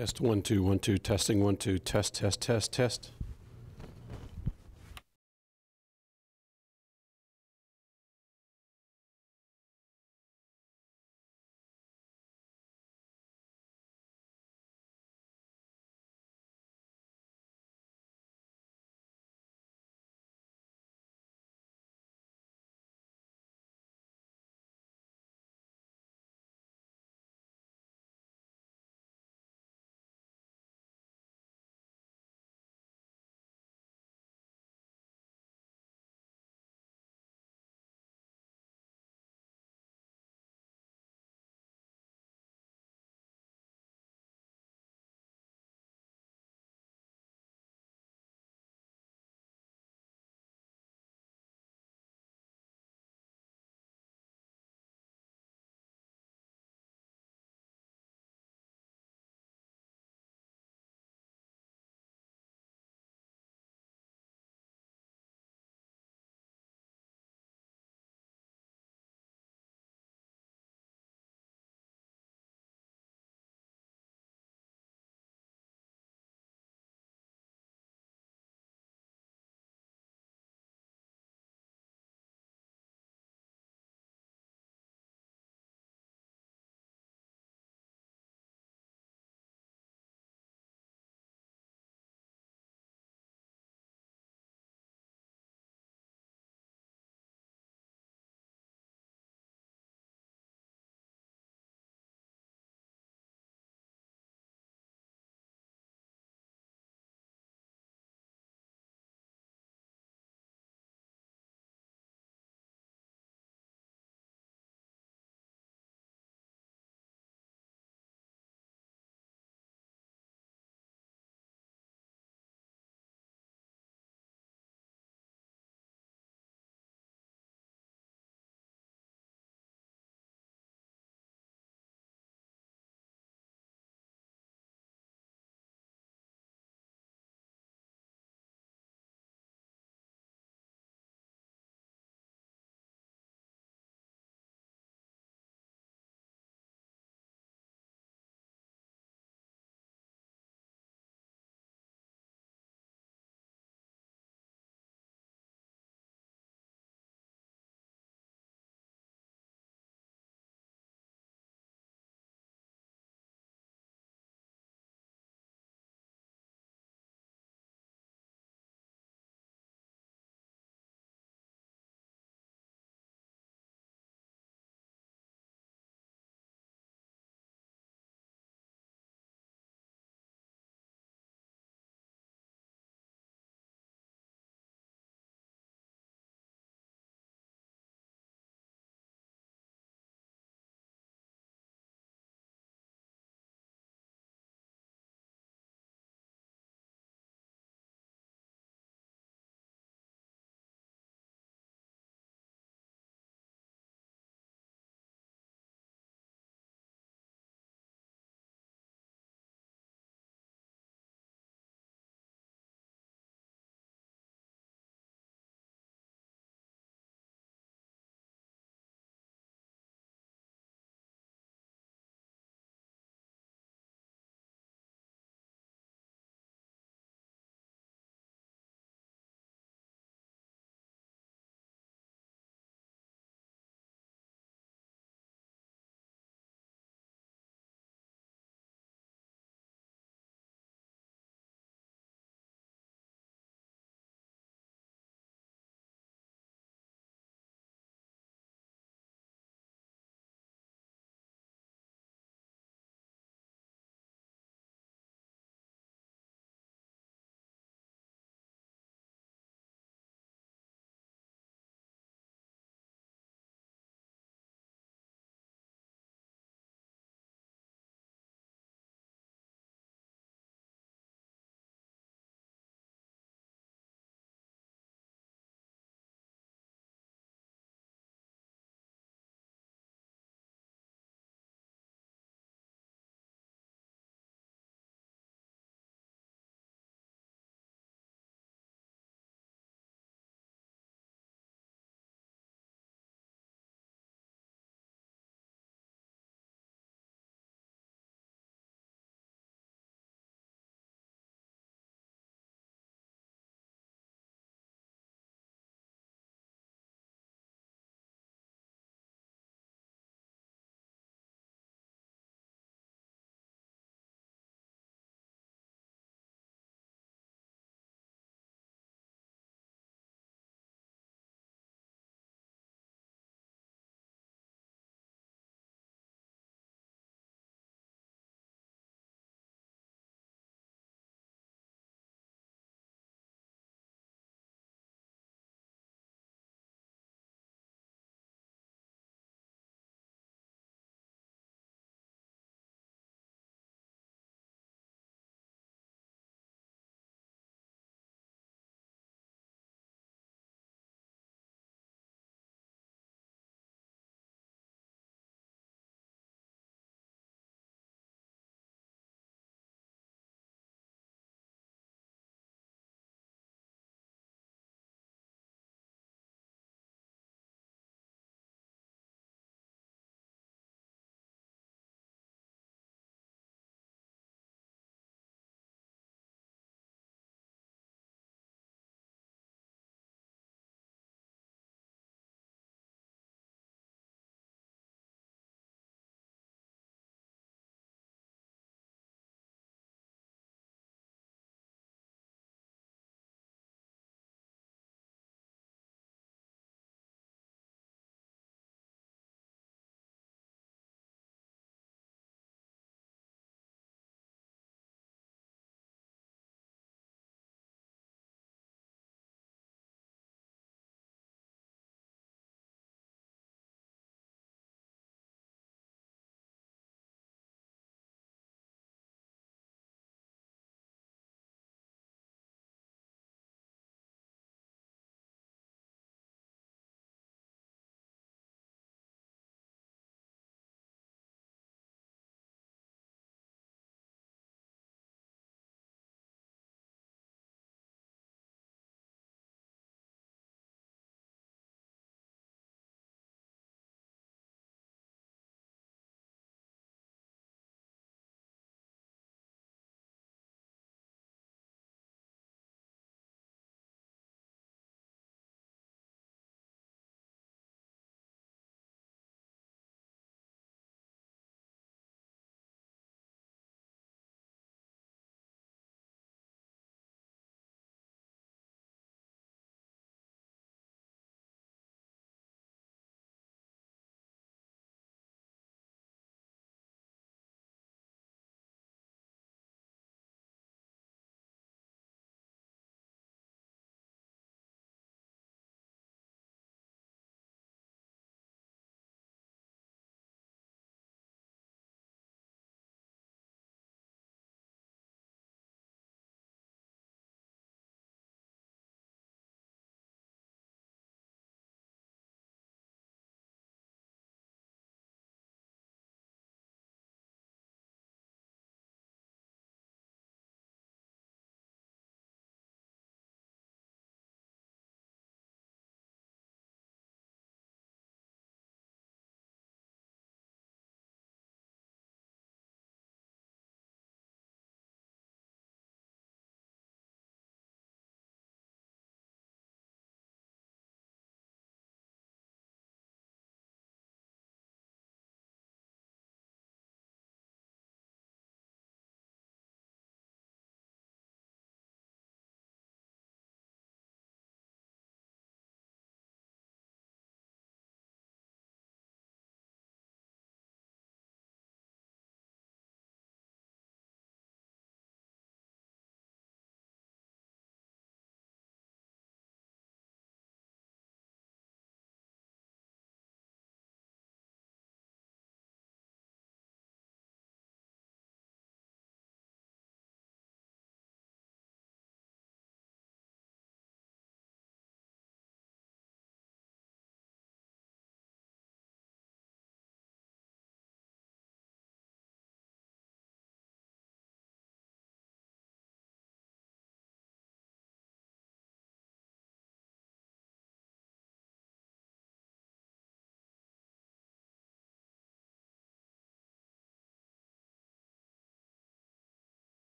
Test 1 2 1 2 testing 1 2 test test test test.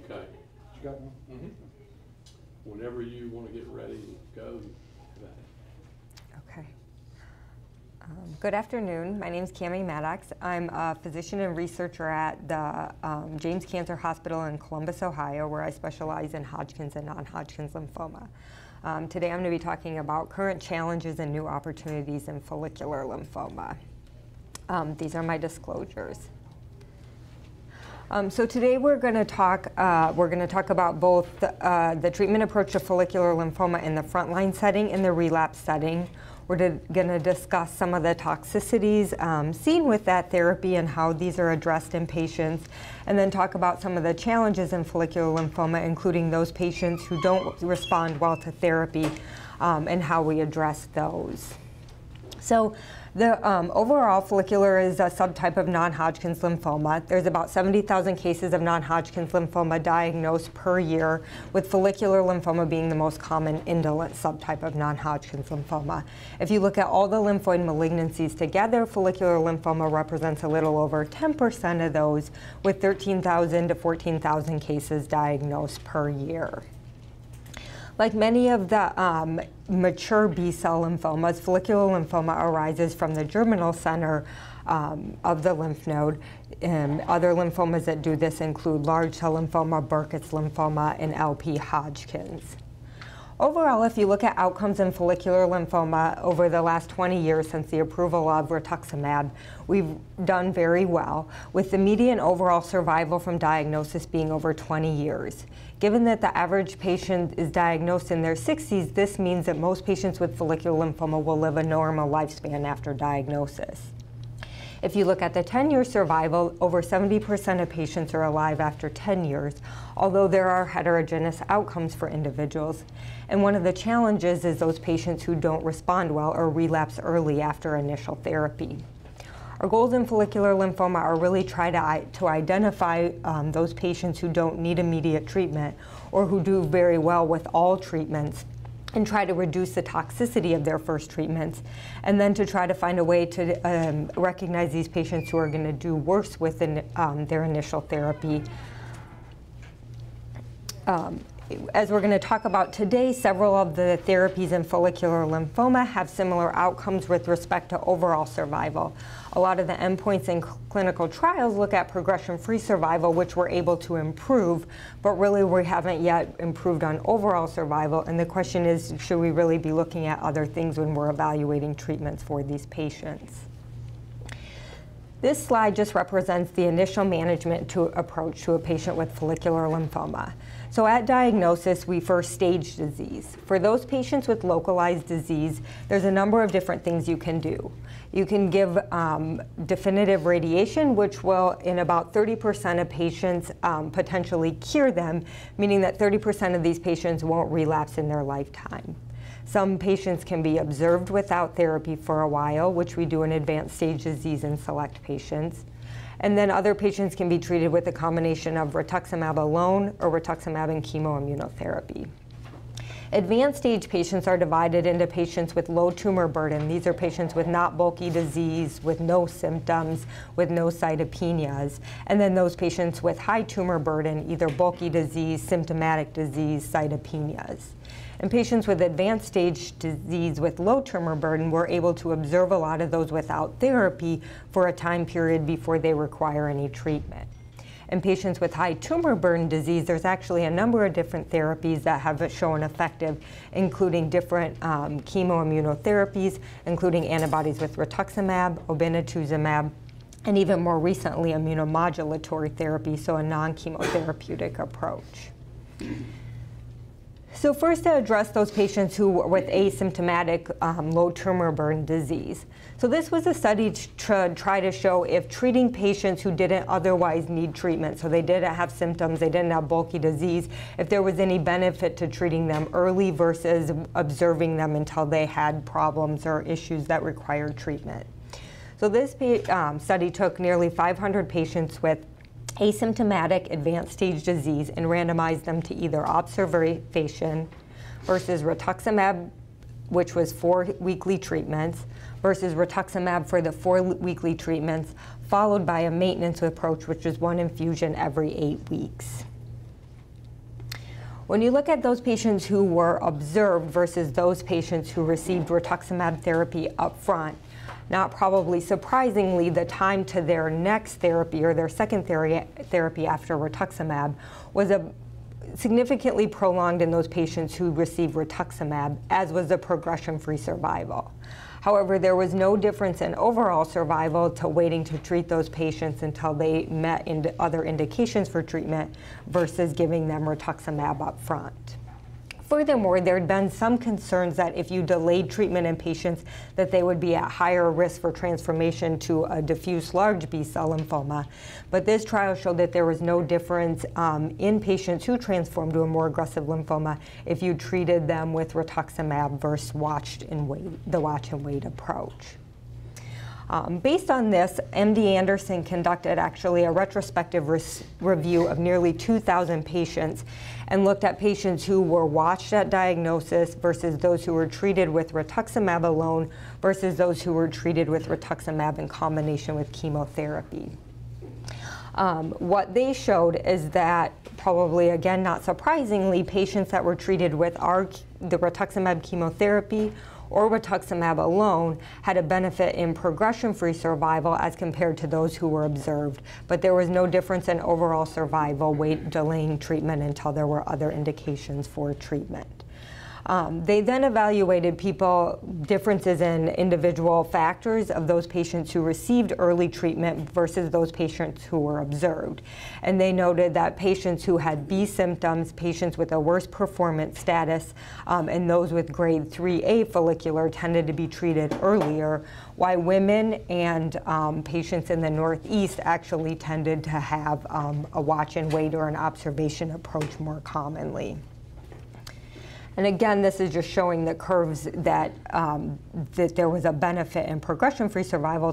Okay. You got one? Mm-hmm. Whenever you want to get ready to go, have at it. Okay. Good afternoon. My name is Cami Maddox. I'm a physician and researcher at the James Cancer Hospital in Columbus, Ohio, where I specialize in Hodgkin's and non-Hodgkin's lymphoma. Today I'm going to be talking about current challenges and new opportunities in follicular lymphoma. These are my disclosures. So today we're going to talk about both the treatment approach to follicular lymphoma in the frontline setting and the relapse setting. We're going to discuss some of the toxicities seen with that therapy and how these are addressed in patients, and then talk about some of the challenges in follicular lymphoma, including those patients who don't respond well to therapy and how we address those. So the overall follicular is a subtype of non-Hodgkin's lymphoma. There's about 70,000 cases of non-Hodgkin's lymphoma diagnosed per year, with follicular lymphoma being the most common indolent subtype of non-Hodgkin's lymphoma. If you look at all the lymphoid malignancies together, follicular lymphoma represents a little over 10% of those, with 13,000 to 14,000 cases diagnosed per year. Like many of the mature B-cell lymphomas, follicular lymphoma arises from the germinal center of the lymph node. Other lymphomas that do this include large cell lymphoma, Burkitt's lymphoma, and LP Hodgkin's. Overall, if you look at outcomes in follicular lymphoma over the last 20 years since the approval of rituximab, we've done very well, with the median overall survival from diagnosis being over 20 years. Given that the average patient is diagnosed in their 60s, this means that most patients with follicular lymphoma will live a normal lifespan after diagnosis. If you look at the 10-year survival, over 70% of patients are alive after 10 years, although there are heterogeneous outcomes for individuals. And one of the challenges is those patients who don't respond well or relapse early after initial therapy. Our goals in follicular lymphoma are really to identify those patients who don't need immediate treatment or who do very well with all treatments, and try to reduce the toxicity of their first treatments, and then to try to find a way to recognize these patients who are going to do worse with their initial therapy. As we're going to talk about today, several of the therapies in follicular lymphoma have similar outcomes with respect to overall survival. A lot of the endpoints in clinical trials look at progression-free survival, which we're able to improve, but really we haven't yet improved on overall survival. And the question is, should we really be looking at other things when we're evaluating treatments for these patients? This slide just represents the initial management approach to a patient with follicular lymphoma. So at diagnosis, we first stage disease. For those patients with localized disease, there's a number of different things you can do. You can give definitive radiation, which will, in about 30% of patients, potentially cure them, meaning that 30% of these patients won't relapse in their lifetime. Some patients can be observed without therapy for a while, which we do in advanced stage disease in select patients. And then other patients can be treated with a combination of rituximab alone or rituximab and chemoimmunotherapy. Advanced stage patients are divided into patients with low tumor burden. These are patients with not bulky disease, with no symptoms, with no cytopenias. And then those patients with high tumor burden, either bulky disease, symptomatic disease, cytopenias. In patients with advanced stage disease with low tumor burden, we're able to observe a lot of those without therapy for a time period before they require any treatment. In patients with high tumor burden disease, there's actually a number of different therapies that have shown effective, including different chemoimmunotherapies, including antibodies with rituximab, obinutuzumab, and even more recently, immunomodulatory therapy, so a non-chemotherapeutic approach. So first, to address those patients who are with asymptomatic low tumor burden disease. So this was a study to try to show if treating patients who didn't otherwise need treatment, so they didn't have symptoms, they didn't have bulky disease, if there was any benefit to treating them early versus observing them until they had problems or issues that required treatment. So this study took nearly 500 patients with asymptomatic advanced stage disease and randomized them to either observation versus rituximab, which was 4 weekly treatments, versus rituximab for the 4 weekly treatments, followed by a maintenance approach, which is 1 infusion every 8 weeks. When you look at those patients who were observed versus those patients who received rituximab therapy up front, not probably surprisingly, the time to their next therapy or their second therapy after rituximab was significantly prolonged in those patients who received rituximab, as was the progression-free survival. However, there was no difference in overall survival to waiting to treat those patients until they met other indications for treatment versus giving them rituximab up front. Furthermore, there had been some concerns that if you delayed treatment in patients, that they would be at higher risk for transformation to a diffuse large B-cell lymphoma. But this trial showed that there was no difference in patients who transformed to a more aggressive lymphoma if you treated them with rituximab versus the watch and wait approach. Based on this, MD Anderson conducted actually a retrospective review of nearly 2,000 patients and looked at patients who were watched at diagnosis versus those who were treated with rituximab alone versus those who were treated with rituximab in combination with chemotherapy. What they showed is that, probably again not surprisingly, patients that were treated with the rituximab chemotherapy or rituximab alone had a benefit in progression-free survival as compared to those who were observed, but there was no difference in overall survival, delaying treatment until there were other indications for treatment. They then evaluated differences in individual factors of those patients who received early treatment versus those patients who were observed. And they noted that patients who had B symptoms, patients with a worse performance status, and those with grade 3A follicular tended to be treated earlier, while women and patients in the Northeast actually tended to have a watch and wait or an observation approach more commonly. And again, this is just showing the curves that there was a benefit in progression-free survival,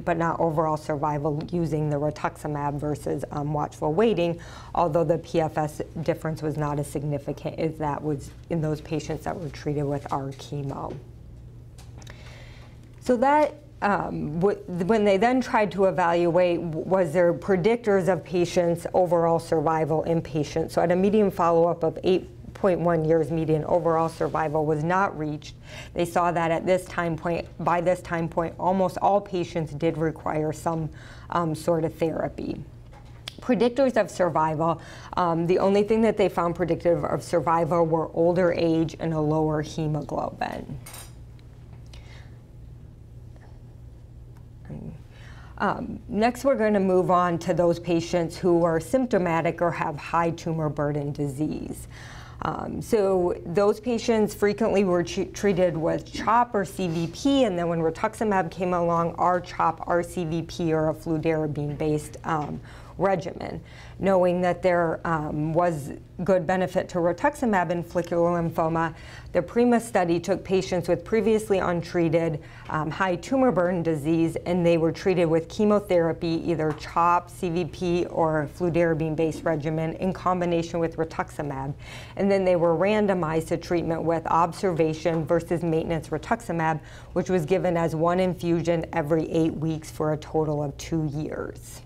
but not overall survival using the rituximab versus watchful waiting, although the PFS difference was not as significant as that was in those patients that were treated with our chemo. So that when they then tried to evaluate, was there predictors of patients' overall survival in patients? So at a median follow-up of 8.1 years, median overall survival was not reached. They saw that at this time point, by this time point, almost all patients did require some sort of therapy. Predictors of survival, the only thing that they found predictive of survival were older age and a lower hemoglobin. Next, we're going to move on to those patients who are symptomatic or have high tumor burden disease. So those patients frequently were treated with CHOP or CVP, and then when rituximab came along, R-CHOP, R-CVP, or a fludarabine-based regimen. Knowing that there was good benefit to rituximab in follicular lymphoma, the PRIMA study took patients with previously untreated high tumor burden disease, and they were treated with chemotherapy, either CHOP, CVP, or fludarabine-based regimen in combination with rituximab. And then they were randomized to treatment with observation versus maintenance rituximab, which was given as 1 infusion every 8 weeks for a total of 2 years.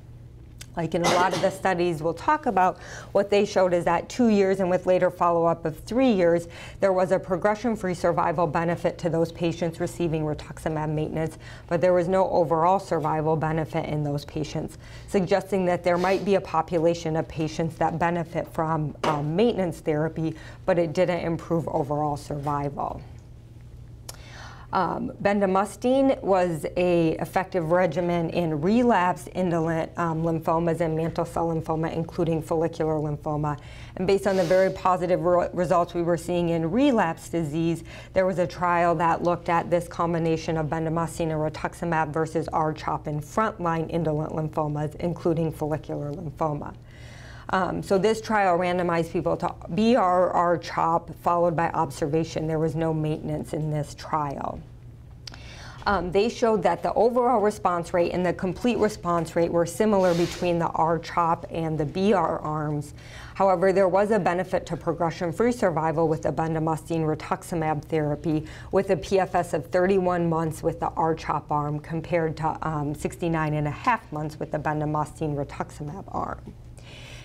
Like in a lot of the studies we'll talk about, what they showed is that 2 years and with later follow-up of 3 years, there was a progression-free survival benefit to those patients receiving rituximab maintenance, but there was no overall survival benefit in those patients, suggesting that there might be a population of patients that benefit from maintenance therapy, but it didn't improve overall survival. Bendamustine was an effective regimen in relapsed indolent lymphomas and mantle cell lymphoma, including follicular lymphoma. And based on the very positive results we were seeing in relapsed disease, there was a trial that looked at this combination of bendamustine and rituximab versus R-CHOP in frontline indolent lymphomas, including follicular lymphoma. So this trial randomized people to BR, R-CHOP, followed by observation. There was no maintenance in this trial. They showed that the overall response rate and the complete response rate were similar between the R-CHOP and the BR arms. However, there was a benefit to progression-free survival with the bendamustine rituximab therapy, with a PFS of 31 months with the R-CHOP arm compared to 69.5 months with the bendamustine rituximab arm.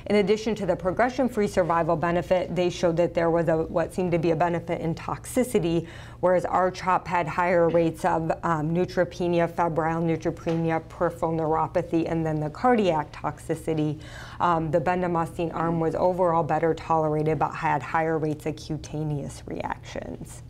In addition to the progression-free survival benefit, they showed that there was what seemed to be a benefit in toxicity, whereas R-CHOP had higher rates of neutropenia, febrile neutropenia, peripheral neuropathy, and then the cardiac toxicity. The bendamustine arm was overall better tolerated but had higher rates of cutaneous reactions.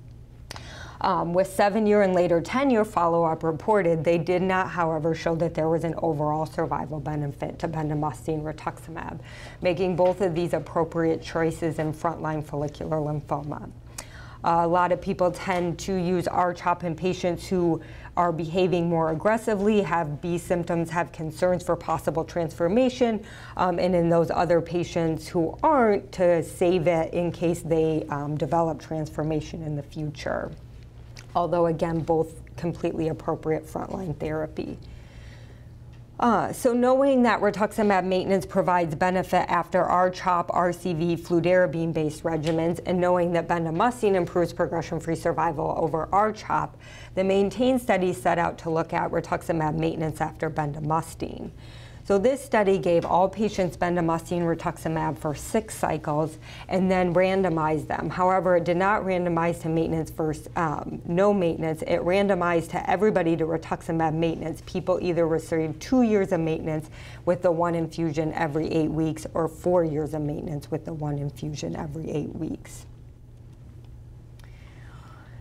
With 7-year and later 10-year follow-up reported, they did not, however, show that there was an overall survival benefit to bendamustine rituximab, making both of these appropriate choices in frontline follicular lymphoma. A lot of people tend to use R-CHOP in patients who are behaving more aggressively, have B symptoms, have concerns for possible transformation, and in those other patients who aren't, to save it in case they develop transformation in the future. Although, again, both completely appropriate frontline therapy. So knowing that rituximab maintenance provides benefit after R-CHOP, RCV, fludarabine-based regimens, and knowing that bendamustine improves progression-free survival over R-CHOP, the MAINTAIN study set out to look at rituximab maintenance after bendamustine. So this study gave all patients bendamustine rituximab for 6 cycles and then randomized them. However, it did not randomize to maintenance versus no maintenance. It randomized to everybody to rituximab maintenance. People either received 2 years of maintenance with the 1 infusion every 8 weeks or 4 years of maintenance with the 1 infusion every 8 weeks.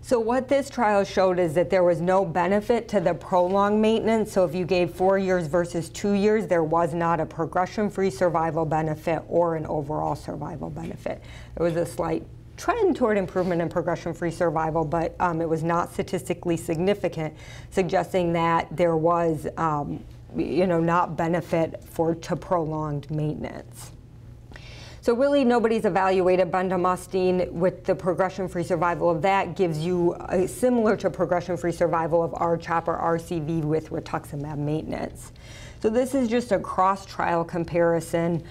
So what this trial showed is that there was no benefit to the prolonged maintenance. So if you gave 4 years versus 2 years, there was not a progression-free survival benefit or an overall survival benefit. There was a slight trend toward improvement in progression-free survival, but it was not statistically significant, suggesting that there was not benefit to prolonged maintenance. So really, nobody's evaluated bendamustine with the progression-free survival of that gives you similar to progression-free survival of R-CHOP or RCV with rituximab maintenance. So this is just a cross-trial comparison,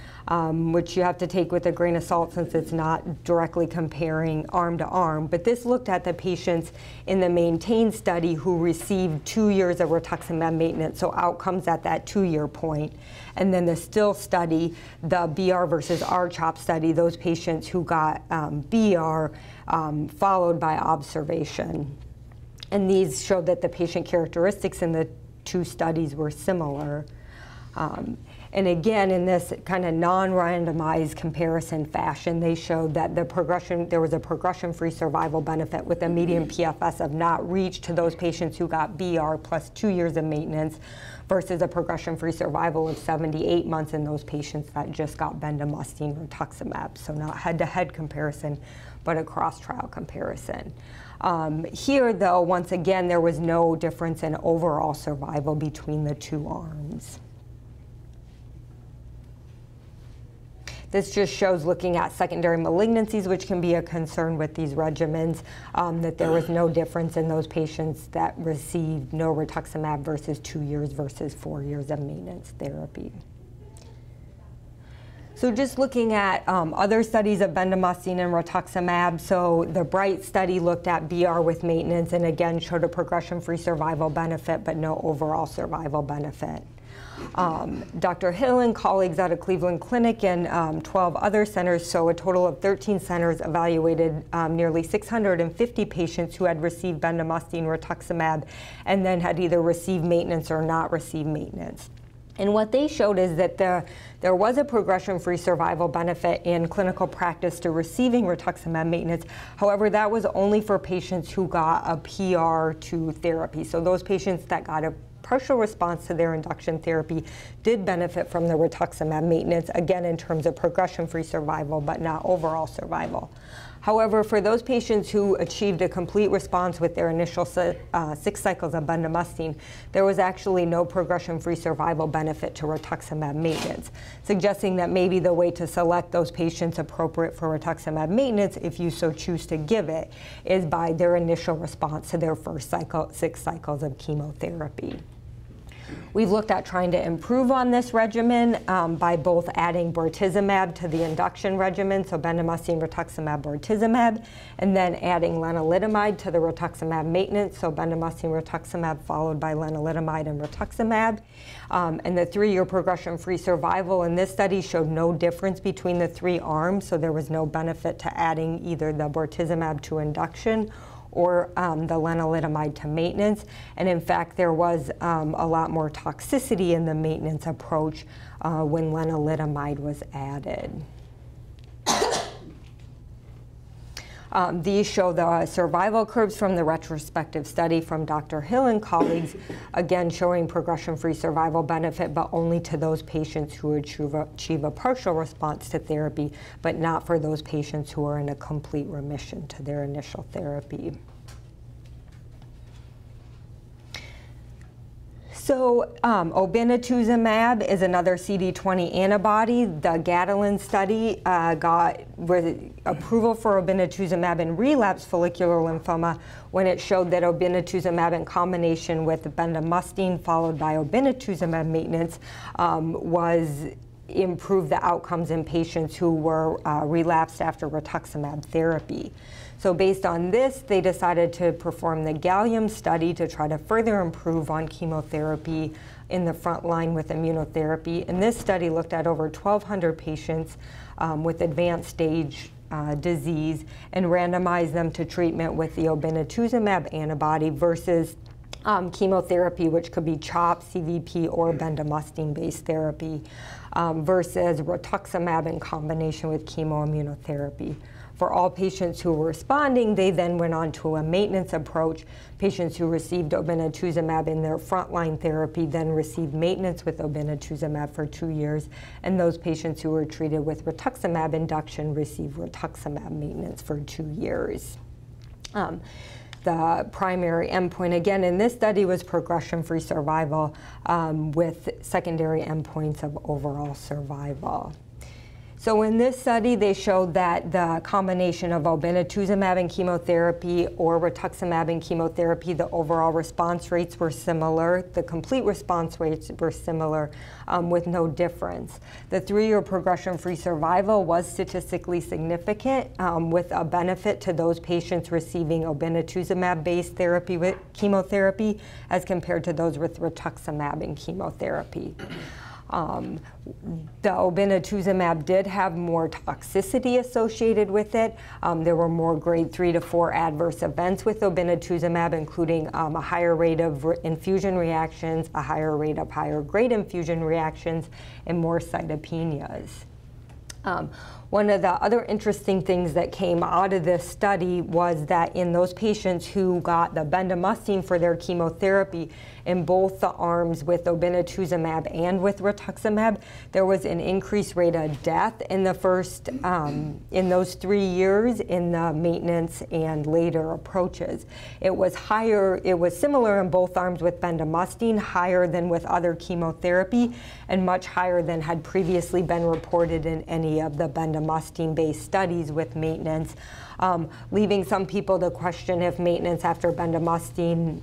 which you have to take with a grain of salt since it's not directly comparing arm to arm. But this looked at the patients in the MAINTAIN study who received 2 years of rituximab maintenance, so outcomes at that 2-year point. And then the STILL study, the BR versus R-CHOP study, those patients who got BR followed by observation. And these showed that the patient characteristics in the 2 studies were similar. And again, in this kind of non-randomized comparison fashion, they showed that there was a progression-free survival benefit with a median PFS of not reached to those patients who got BR plus 2 years of maintenance versus a progression-free survival of 78 months in those patients that just got bendamustine rituximab. So not head-to-head comparison, but a cross-trial comparison. Here, though, once again, there was no difference in overall survival between the 2 arms. This just shows, looking at secondary malignancies, which can be a concern with these regimens, that there was no difference in those patients that received no rituximab versus 2 years versus 4 years of maintenance therapy. So just looking at other studies of bendamustine and rituximab, so the BRIGHT study looked at BR with maintenance and again showed a progression-free survival benefit but no overall survival benefit. Dr. Hill and colleagues out of Cleveland Clinic and 12 other centers, so a total of 13 centers, evaluated nearly 650 patients who had received bendamustine rituximab and then had either received maintenance or not received maintenance. And what they showed is that there was a progression-free survival benefit in clinical practice to receiving rituximab maintenance. However, that was only for patients who got a PR to therapy. So those patients that got a partial response to their induction therapy did benefit from the rituximab maintenance, again in terms of progression-free survival, but not overall survival. However, for those patients who achieved a complete response with their initial 6 cycles of bendamustine, there was actually no progression-free survival benefit to rituximab maintenance, suggesting that maybe the way to select those patients appropriate for rituximab maintenance, if you so choose to give it, is by their initial response to their first 6 cycles of chemotherapy. We've looked at trying to improve on this regimen by both adding bortezomib to the induction regimen, so bendamustine, rituximab, bortezomib, and then adding lenalidomide to the rituximab maintenance, so bendamustine, rituximab, followed by lenalidomide and rituximab. And the 3-year progression-free survival in this study showed no difference between the 3 arms, so there was no benefit to adding either the bortezomib to induction or the lenalidomide to maintenance. And in fact, there was a lot more toxicity in the maintenance approach when lenalidomide was added. These show the survival curves from the retrospective study from Dr. Hill and colleagues, again showing progression-free survival benefit, but only to those patients who achieve a partial response to therapy, but not for those patients who are in a complete remission to their initial therapy. So obinutuzumab is another CD20 antibody. The Catalan study got approval for obinutuzumab in relapsed follicular lymphoma when it showed that obinutuzumab in combination with bendamustine followed by obinutuzumab maintenance improved the outcomes in patients who were relapsed after rituximab therapy. So based on this, they decided to perform the Gallium study to try to further improve on chemotherapy in the front line with immunotherapy. And this study looked at over 1,200 patients with advanced stage disease and randomized them to treatment with the obinutuzumab antibody versus chemotherapy, which could be CHOP, CVP, or bendamustine-based therapy, versus rituximab in combination with chemoimmunotherapy. For all patients who were responding, they then went on to a maintenance approach. Patients who received obinutuzumab in their frontline therapy then received maintenance with obinutuzumab for 2 years, and those patients who were treated with rituximab induction received rituximab maintenance for 2 years. The primary endpoint, again, in this study was progression-free survival with secondary endpoints of overall survival. So in this study, they showed that the combination of obinutuzumab and chemotherapy or rituximab and chemotherapy, the overall response rates were similar. The complete response rates were similar with no difference. The 3-year progression-free survival was statistically significant with a benefit to those patients receiving obinutuzumab-based therapy with chemotherapy as compared to those with rituximab and chemotherapy. The obinutuzumab did have more toxicity associated with it. There were more grade 3 to 4 adverse events with obinutuzumab, including a higher rate of infusion reactions, a higher rate of higher grade infusion reactions, and more cytopenias. One of the other interesting things that came out of this study was that in those patients who got the bendamustine for their chemotherapy in both the arms with obinutuzumab and with rituximab, there was an increased rate of death in the first, in those 3 years in the maintenance and later approaches. It was higher, it was similar in both arms with bendamustine, higher than with other chemotherapy, and much higher than had previously been reported in any of the bendamustine-based studies with maintenance, leaving some people to question if maintenance after bendamustine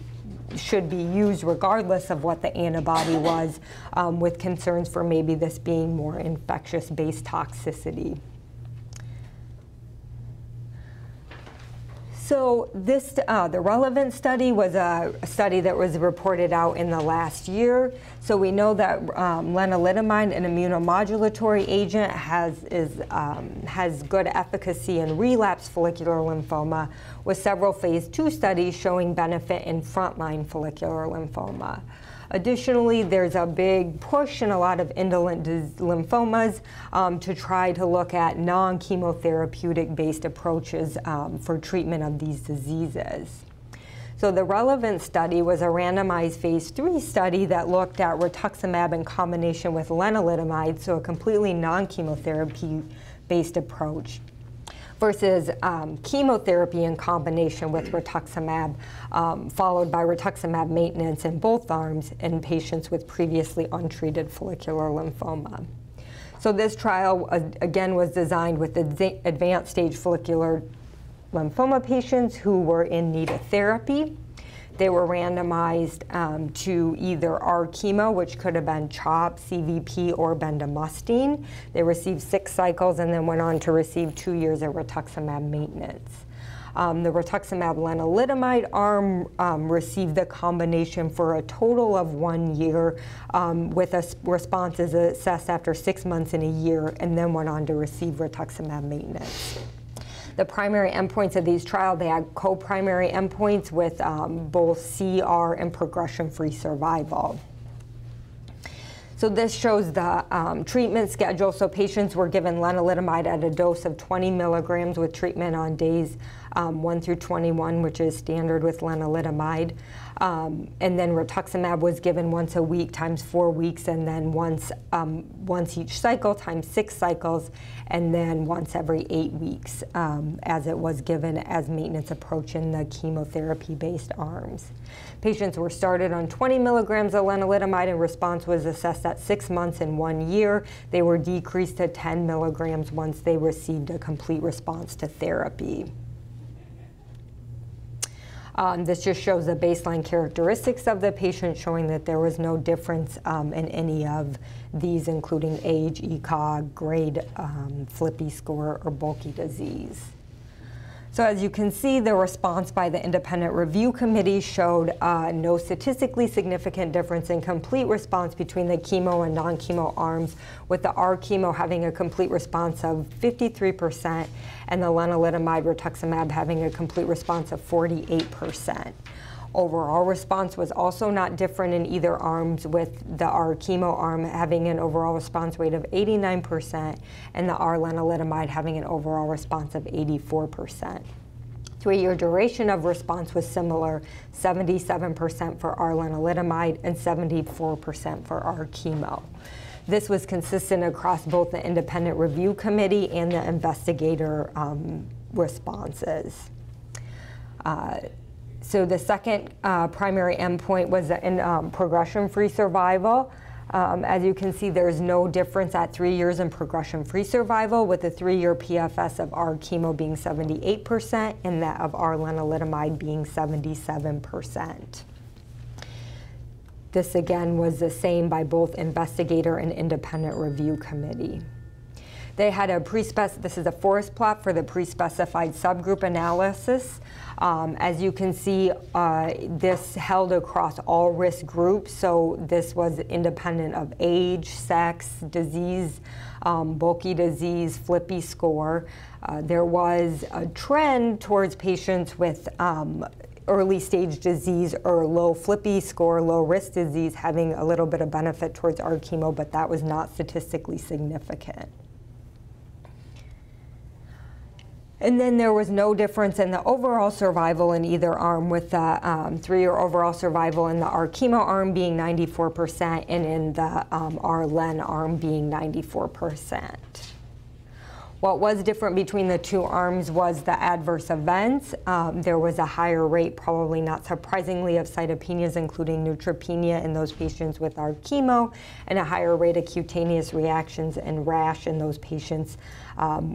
should be used regardless of what the antibody was, with concerns for maybe this being more infectious-based toxicity. So this, the RELEVANCE study was a study that was reported out in the last year. So we know that lenalidomide, an immunomodulatory agent, has good efficacy in relapsed follicular lymphoma, with several phase 2 studies showing benefit in frontline follicular lymphoma. Additionally, there's a big push in a lot of indolent lymphomas to try to look at non-chemotherapeutic-based approaches for treatment of these diseases. So the RELEVANCE study was a randomized phase 3 study that looked at rituximab in combination with lenalidomide, so a completely non-chemotherapy-based approach, versus chemotherapy in combination with rituximab, followed by rituximab maintenance in both arms in patients with previously untreated follicular lymphoma. So this trial, again, was designed with advanced stage follicular lymphoma patients who were in need of therapy. They were randomized to either R-chemo, which could have been CHOP, CVP, or bendamustine. They received 6 cycles and then went on to receive 2 years of rituximab maintenance. The rituximab lenalidomide arm received the combination for a total of 1 year with responses assessed after 6 months and a year, and then went on to receive rituximab maintenance. The primary endpoints of these trials, they had co-primary endpoints with both CR and progression-free survival. So this shows the treatment schedule. So patients were given lenalidomide at a dose of 20 milligrams with treatment on days 1 through 21, which is standard with lenalidomide. And then rituximab was given once a week times 4 weeks, and then once each cycle times 6 cycles, and then once every 8 weeks as it was given as maintenance approach in the chemotherapy-based arms. Patients were started on 20 milligrams of lenalidomide, and response was assessed at 6 months and 1 year. They were decreased to 10 milligrams once they received a complete response to therapy. This just shows the baseline characteristics of the patient, showing that there was no difference in any of these, including age, ECOG, grade, FLIPI score, or bulky disease. So as you can see, the response by the independent review committee showed no statistically significant difference in complete response between the chemo and non-chemo arms, with the R-chemo having a complete response of 53% and the lenalidomide rituximab having a complete response of 48%. Overall response was also not different in either arms, with the R-chemo arm having an overall response rate of 89% and the R-lenalidomide having an overall response of 84%. 3-year duration of response was similar, 77% for R-lenalidomide and 74% for R-chemo. This was consistent across both the independent review committee and the investigator responses. So the second primary endpoint was in progression-free survival. As you can see, there's no difference at 3 years in progression-free survival, with the 3-year PFS of R-chemo being 78% and that of R-lenalidomide being 77%. This again was the same by both investigator and independent review committee. They had a this is a forest plot for the pre-specified subgroup analysis. As you can see, this held across all risk groups, so this was independent of age, sex, disease, bulky disease, FLIPI score. There was a trend towards patients with early stage disease or low FLIPI score, low risk disease, having a little bit of benefit towards R-chemo, but that was not statistically significant. And then there was no difference in the overall survival in either arm, with the 3-year overall survival in the R-chemo arm being 94% and in the R-len arm being 94%. What was different between the two arms was the adverse events. There was a higher rate, probably not surprisingly, of cytopenias, including neutropenia in those patients with R-chemo, and a higher rate of cutaneous reactions and rash in those patients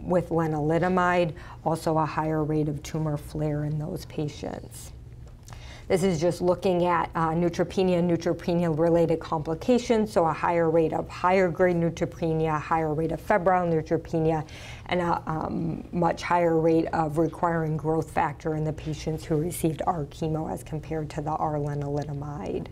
with lenalidomide, also a higher rate of tumor flare in those patients. This is just looking at neutropenia and neutropenia-related complications, so a higher rate of higher grade neutropenia, a higher rate of febrile neutropenia, and a much higher rate of requiring growth factor in the patients who received R-chemo as compared to the R-lenalidomide.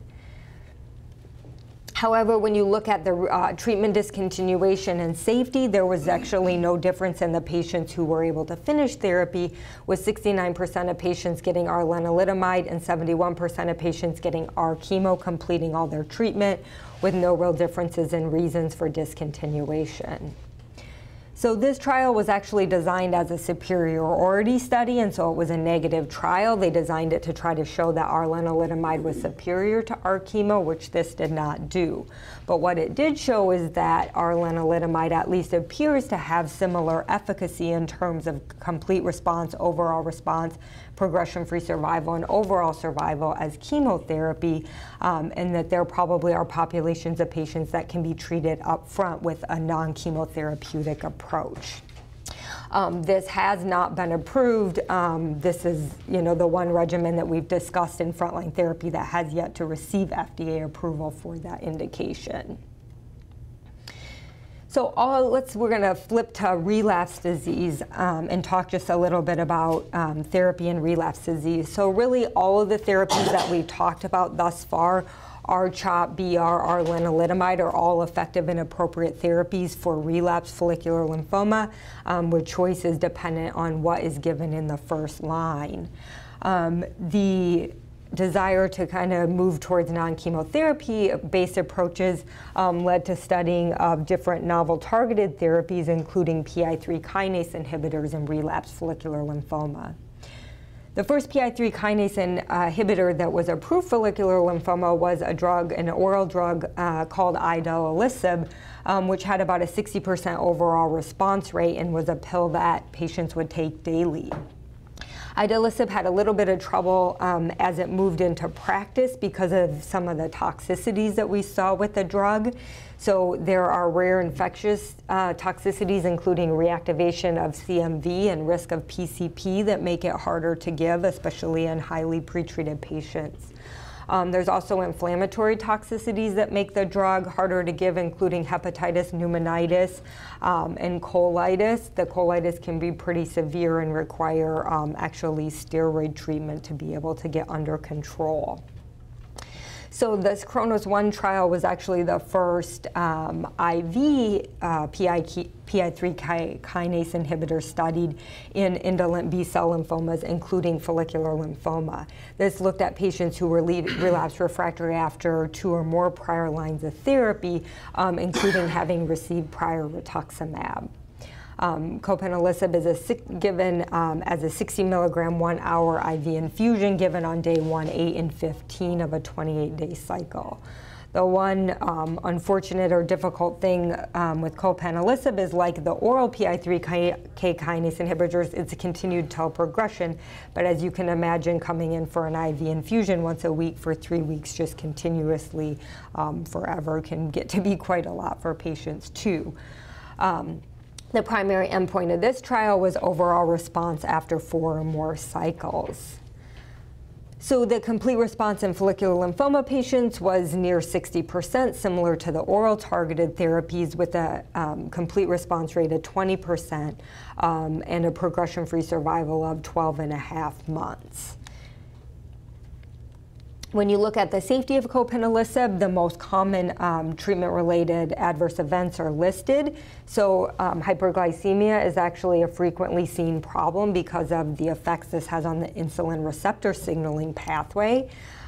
However, when you look at the treatment discontinuation and safety, there was actually no difference in the patients who were able to finish therapy, with 69% of patients getting R-lenalidomide and 71% of patients getting R-chemo completing all their treatment, with no real differences in reasons for discontinuation. So this trial was actually designed as a superiority study, and so it was a negative trial. They designed it to try to show that our lenalidomide was superior to our chemo, which this did not do. But what it did show is that our lenalidomide at least appears to have similar efficacy in terms of complete response, overall response, progression-free survival, and overall survival as chemotherapy, and that there probably are populations of patients that can be treated up front with a non-chemotherapeutic approach. This has not been approved. This is, the one regimen that we've discussed in frontline therapy that has yet to receive FDA approval for that indication. So we're going to flip to relapse disease and talk just a little bit about therapy in relapse disease. So really all of the therapies that we've talked about thus far, R-CHOP, BR, our lenalidomide, are all effective and appropriate therapies for relapse follicular lymphoma, with choice is dependent on what is given in the first line. The desire to kind of move towards non-chemotherapy-based approaches led to studying of different novel targeted therapies, including PI3 kinase inhibitors in relapsed follicular lymphoma. The first PI3 kinase inhibitor that was approved for follicular lymphoma was an oral drug called idelalisib, which had about a 60% overall response rate and was a pill that patients would take daily. Idelalisib had a little bit of trouble as it moved into practice because of some of the toxicities that we saw with the drug. So there are rare infectious toxicities, including reactivation of CMV and risk of PCP, that make it harder to give, especially in highly pretreated patients. There's also inflammatory toxicities that make the drug harder to give, including hepatitis, pneumonitis, and colitis. The colitis can be pretty severe and require actually steroid treatment to be able to get under control. So this Kronos-1 trial was actually the first IV PI3 kinase inhibitor studied in indolent B-cell lymphomas, including follicular lymphoma. This looked at patients who were relapsed refractory after 2 or more prior lines of therapy, including having received prior rituximab. Copanlisib is given as a 60 milligram 1 hour IV infusion given on day 1, 8, and 15 of a 28-day cycle. The one unfortunate or difficult thing with copanlisib is, like the oral PI3K kinase inhibitors, it's a continued till progression. But as you can imagine, coming in for an IV infusion once a week for 3 weeks just continuously forever can get to be quite a lot for patients too. The primary endpoint of this trial was overall response after 4 or more cycles. So the complete response in follicular lymphoma patients was near 60%, similar to the oral targeted therapies, with a complete response rate of 20% and a progression-free survival of 12.5 months. When you look at the safety of copanlisib, the most common treatment-related adverse events are listed. So hyperglycemia is actually a frequently seen problem because of the effects this has on the insulin receptor signaling pathway.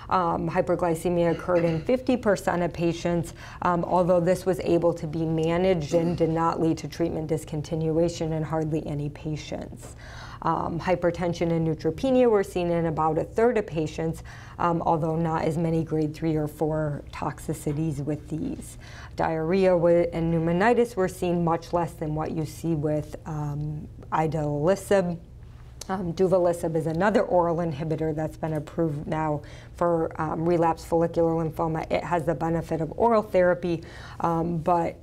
Hyperglycemia occurred in 50% of patients, although this was able to be managed and did not lead to treatment discontinuation in hardly any patients. Hypertension and neutropenia were seen in about 1/3 of patients, although not as many grade 3 or 4 toxicities with these. Diarrhea and pneumonitis were seen much less than what you see with idelalisib. Duvelisib is another oral inhibitor that's been approved now for relapsed follicular lymphoma. It has the benefit of oral therapy, but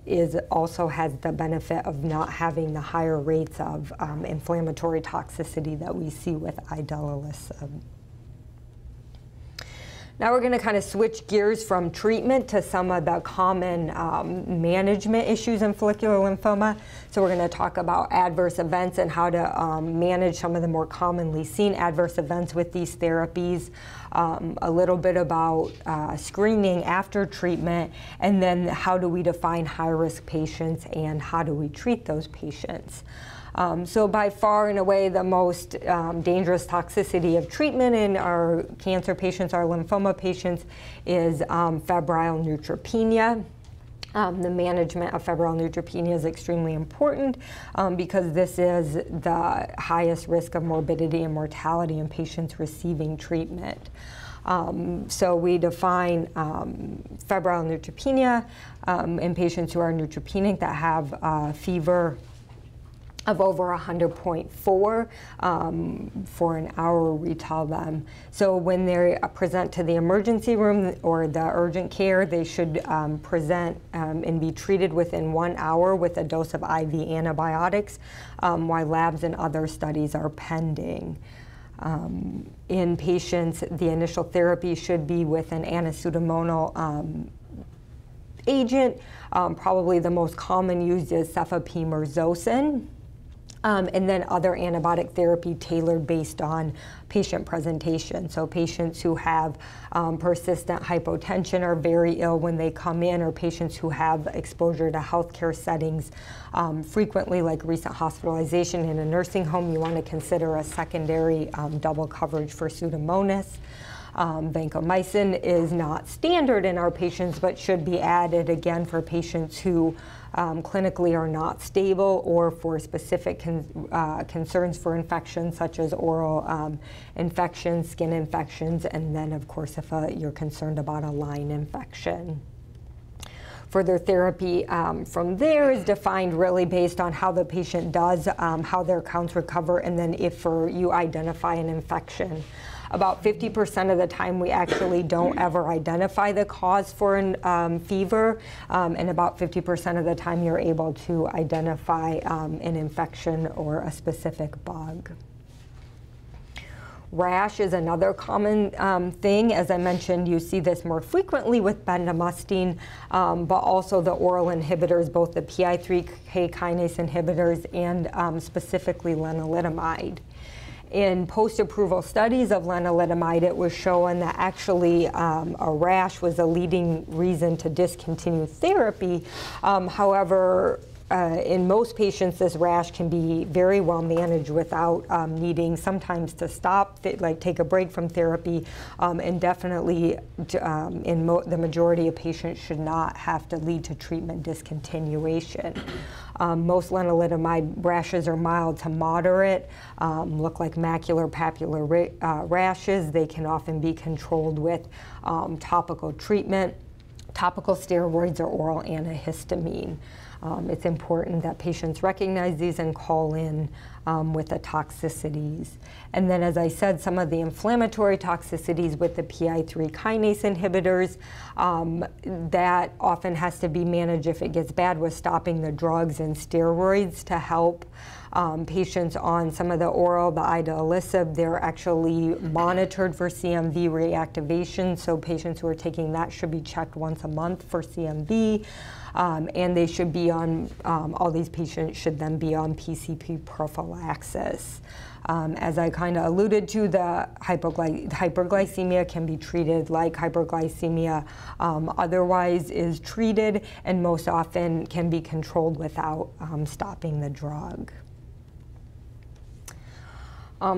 also has the benefit of not having the higher rates of inflammatory toxicity that we see with idelalisib. Now we're going to kind of switch gears from treatment to some of the common management issues in follicular lymphoma. So we're going to talk about adverse events and how to manage some of the more commonly seen adverse events with these therapies, a little bit about screening after treatment, and then how do we define high-risk patients and how do we treat those patients. So by far and away the most dangerous toxicity of treatment in our cancer patients, our lymphoma patients, is febrile neutropenia. The management of febrile neutropenia is extremely important because this is the highest risk of morbidity and mortality in patients receiving treatment. So we define febrile neutropenia in patients who are neutropenic that have fever of over 100.4 for an hour, we tell them. So when they present to the emergency room or the urgent care, they should present and be treated within 1 hour with a dose of IV antibiotics while labs and other studies are pending. In patients, the initial therapy should be with an anti-pseudomonal agent. Probably the most common used is cefepime-zosyn. And then other antibiotic therapy tailored based on patient presentation. So patients who have persistent hypotension are very ill when they come in, or patients who have exposure to healthcare settings frequently, like recent hospitalization in a nursing home, you want to consider a secondary double coverage for Pseudomonas. Vancomycin is not standard in our patients, but should be added again for patients who clinically are not stable or for specific concerns for infections such as oral infections, skin infections, and then of course if you're concerned about a line infection. Further therapy from there is defined really based on how the patient does, how their counts recover, and then if you identify an infection. About 50% of the time we actually don't ever identify the cause for fever, and about 50% of the time you're able to identify an infection or a specific bug. Rash is another common thing. As I mentioned, you see this more frequently with bendamustine, but also the oral inhibitors, both the PI3K kinase inhibitors and specifically lenalidomide. In post-approval studies of lenalidomide, it was shown that actually a rash was a leading reason to discontinue therapy. However, in most patients, this rash can be very well managed without needing sometimes to stop, like take a break from therapy, and definitely in the majority of patients should not have to lead to treatment discontinuation. Most lenalidomide rashes are mild to moderate, look like macular papular rashes. They can often be controlled with topical treatment, topical steroids, or oral antihistamine. It's important that patients recognize these and call in with the toxicities. And then, as I said, some of the inflammatory toxicities with the PI3 kinase inhibitors, that often has to be managed if it gets bad with stopping the drugs and steroids to help. Patients on some of the oral, the idelalisib, they're actually monitored for CMV reactivation, so patients who are taking that should be checked once a month for CMV. And they should be on, all these patients should then be on PCP prophylaxis. As I kind of alluded to, the hyperglycemia can be treated like hyperglycemia otherwise is treated, and most often can be controlled without stopping the drug.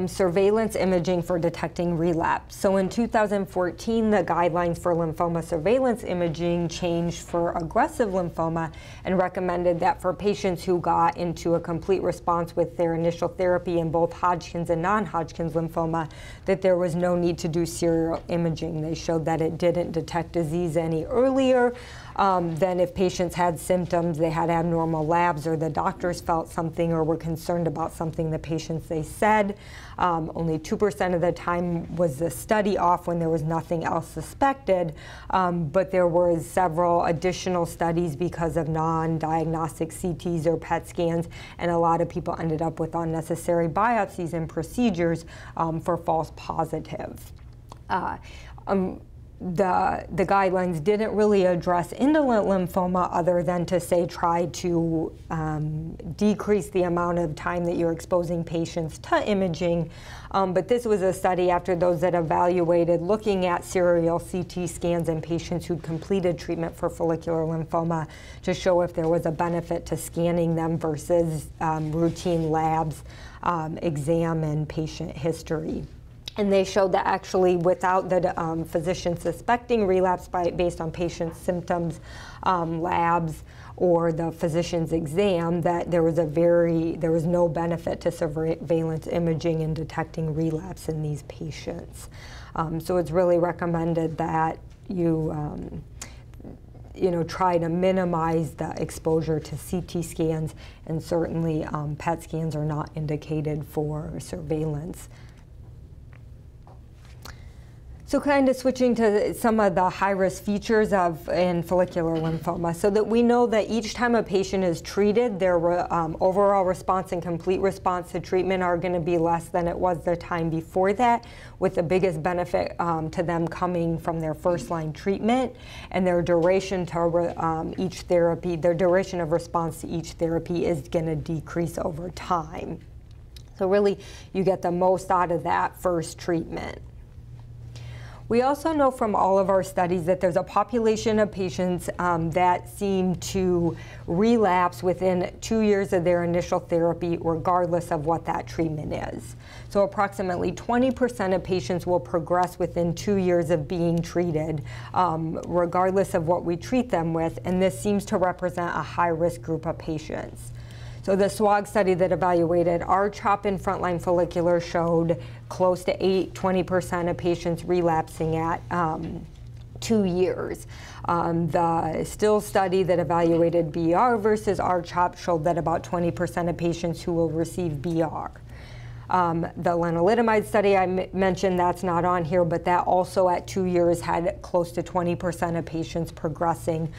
Surveillance imaging for detecting relapse. So in 2014, the guidelines for lymphoma surveillance imaging changed for aggressive lymphoma and recommended that for patients who got into a complete response with their initial therapy in both Hodgkin's and non-Hodgkin's lymphoma, that there was no need to do serial imaging. They showed that it didn't detect disease any earlier than if patients had symptoms, they had abnormal labs, or the doctors felt something or were concerned about something the patients they said. Only 2% of the time was the study off when there was nothing else suspected, but there were several additional studies because of non-diagnostic CTs or PET scans, and a lot of people ended up with unnecessary biopsies and procedures for false positive. The guidelines didn't really address indolent lymphoma other than to say try to decrease the amount of time that you're exposing patients to imaging. But this was a study after those that evaluated looking at serial CT scans in patients who'd completed treatment for follicular lymphoma to show if there was a benefit to scanning them versus routine labs, exam, and patient history. And they showed that actually without the physician suspecting relapse based on patient's symptoms, labs, or the physician's exam, that there was no benefit to surveillance imaging in detecting relapse in these patients. So it's really recommended that you try to minimize the exposure to CT scans, and certainly PET scans are not indicated for surveillance. So kind of switching to some of the high-risk features in follicular lymphoma, so that we know that each time a patient is treated, their overall response and complete response to treatment are going to be less than it was the time before that, with the biggest benefit to them coming from their first-line treatment, and their duration to each therapy, their duration of response to each therapy is going to decrease over time. So really, you get the most out of that first treatment. We also know from all of our studies that there's a population of patients that seem to relapse within 2 years of their initial therapy, regardless of what that treatment is. So approximately 20% of patients will progress within 2 years of being treated, regardless of what we treat them with, and this seems to represent a high-risk group of patients. So the SWOG study that evaluated R-CHOP in frontline follicular showed close to 20% of patients relapsing at 2 years. The STILL study that evaluated BR versus R-CHOP showed that about 20% of patients who will receive BR. The lenalidomide study I mentioned, that's not on here, but that also at 2 years had close to 20% of patients progressing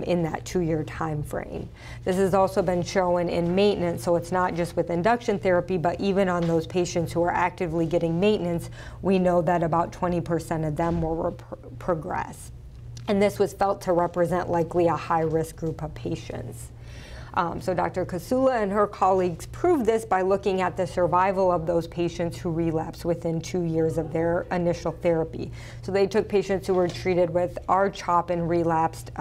in that 2-year time frame. This has also been shown in maintenance, so it's not just with induction therapy, but even on those patients who are actively getting maintenance, we know that about 20% of them will progress. And this was felt to represent likely a high-risk group of patients. So Dr. Kasula and her colleagues proved this by looking at the survival of those patients who relapsed within 2 years of their initial therapy. So they took patients who were treated with R-CHOP and relapsed